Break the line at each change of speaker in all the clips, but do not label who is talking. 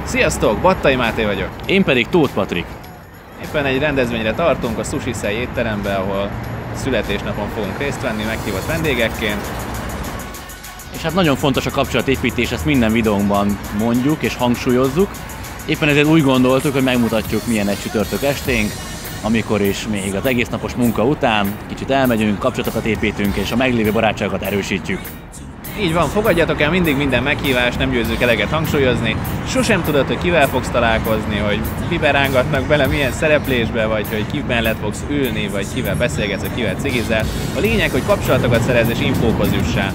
Sziasztok, Battai Máté vagyok.
Én pedig Tóth Patrik.
Éppen egy rendezvényre tartunk a Sushi Szej étteremben, ahol születésnapon fogunk részt venni meghívott vendégekként.
És hát nagyon fontos a kapcsolatépítés, ezt minden videónkban mondjuk és hangsúlyozzuk. Éppen ezért úgy gondoltuk, hogy megmutatjuk, milyen egy csütörtök esténk, amikor is még az egész napos munka után kicsit elmegyünk, kapcsolatokat építünk és a meglévő barátságokat erősítjük.
Így van, fogadjatok el mindig minden meghívást, nem győzzük eleget hangsúlyozni. Sosem tudod, hogy kivel fogsz találkozni, hogy miben rángatnak bele, milyen szereplésbe, vagy hogy ki mellett fogsz ülni, vagy kivel beszélgetsz, vagy kivel cigizel. A lényeg, hogy kapcsolatokat szerezz és infókhoz jussál.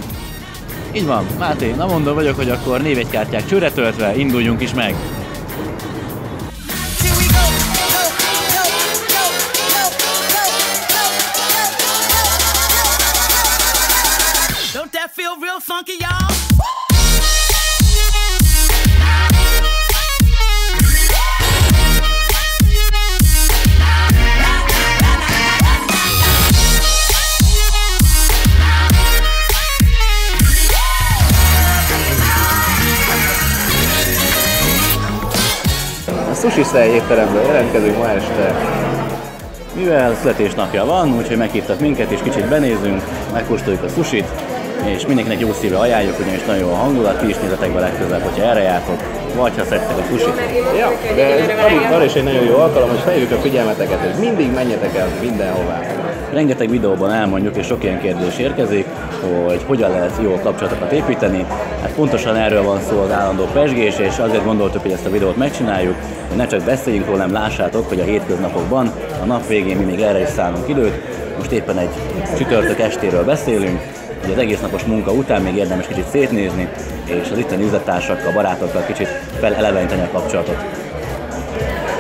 Így van, Máté, na mondom vagyok, hogy akkor névjegykártyák csőre töltve, induljunk is meg!
Feel real funky, y'all.
A Sushi Szej étteremből jelentkezünk ma este.
Mivel születésnapja van, úgyhogy meghívtak minket és kicsit benézünk, megkóstoljuk a sushit, és mindenkinek jó szívvel ajánljuk, ugyanis nagyon jó a hangulat, ti is nézzetek be legközelebb, hogyha erre jártok, vagy ha szerettek a sushit.
Ja, de ez arra is egy nagyon jó alkalom, hogy felhívjuk a figyelmeteket, hogy mindig menjetek el mindenhová.
Rengeteg videóban elmondjuk, és sok ilyen kérdés érkezik, hogy hogyan lehet jó kapcsolatokat építeni. Hát pontosan erről van szó az állandó pezsgés, és azért gondoltuk, hogy ezt a videót megcsináljuk, hogy ne csak beszéljünk róla, hanem lássátok, hogy a hétköznapokban, a nap végén mi még erre is szállunk időt. Most éppen egy csütörtök estéről beszélünk, hogy az egész napos munka után még érdemes kicsit szétnézni, és az itteni üzlettársakkal, barátokkal kicsit feleleveníteni a kapcsolatot.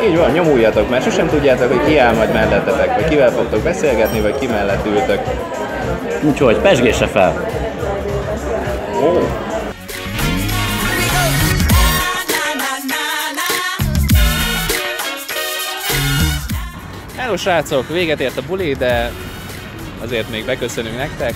Így van, nyomuljatok, mert sosem tudjátok, hogy ki áll majd mellettetek, vagy kivel fogtok beszélgetni, vagy ki mellett ültök.
Úgyhogy pezsgésre fel!
Oh. Hello srácok, véget ért a buli, de azért még beköszönünk nektek.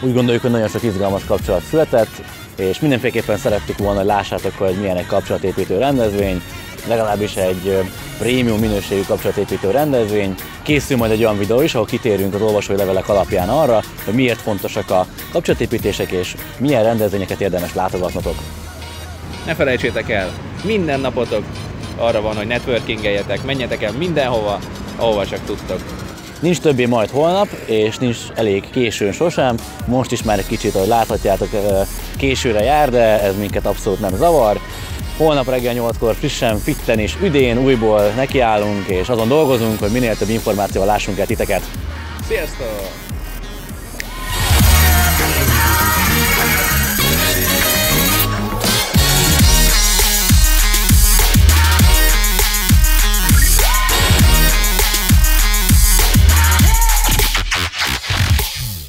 Úgy gondoljuk, hogy nagyon sok izgalmas kapcsolat született, és mindenféleképpen szerettük volna, hogy lássátok, hogy milyen egy kapcsolatépítő rendezvény, legalábbis egy prémium minőségű kapcsolatépítő rendezvény. Készül majd egy olyan videó is, ahol kitérünk az olvasói levelek alapján arra, hogy miért fontosak a kapcsolatépítések és milyen rendezvényeket érdemes látogatnotok.
Ne felejtsétek el, minden napotok arra van, hogy networkingeljetek, menjetek el mindenhova, ahova csak tudtok.
Nincs többé majd holnap, és nincs elég későn sosem. Most is már egy kicsit, ahogy láthatjátok, későre jár, de ez minket abszolút nem zavar. Holnap reggel 8-kor frissen, fitten és üdén újból nekiállunk, és azon dolgozunk, hogy minél több információval lássunk el titeket.
Sziasztok!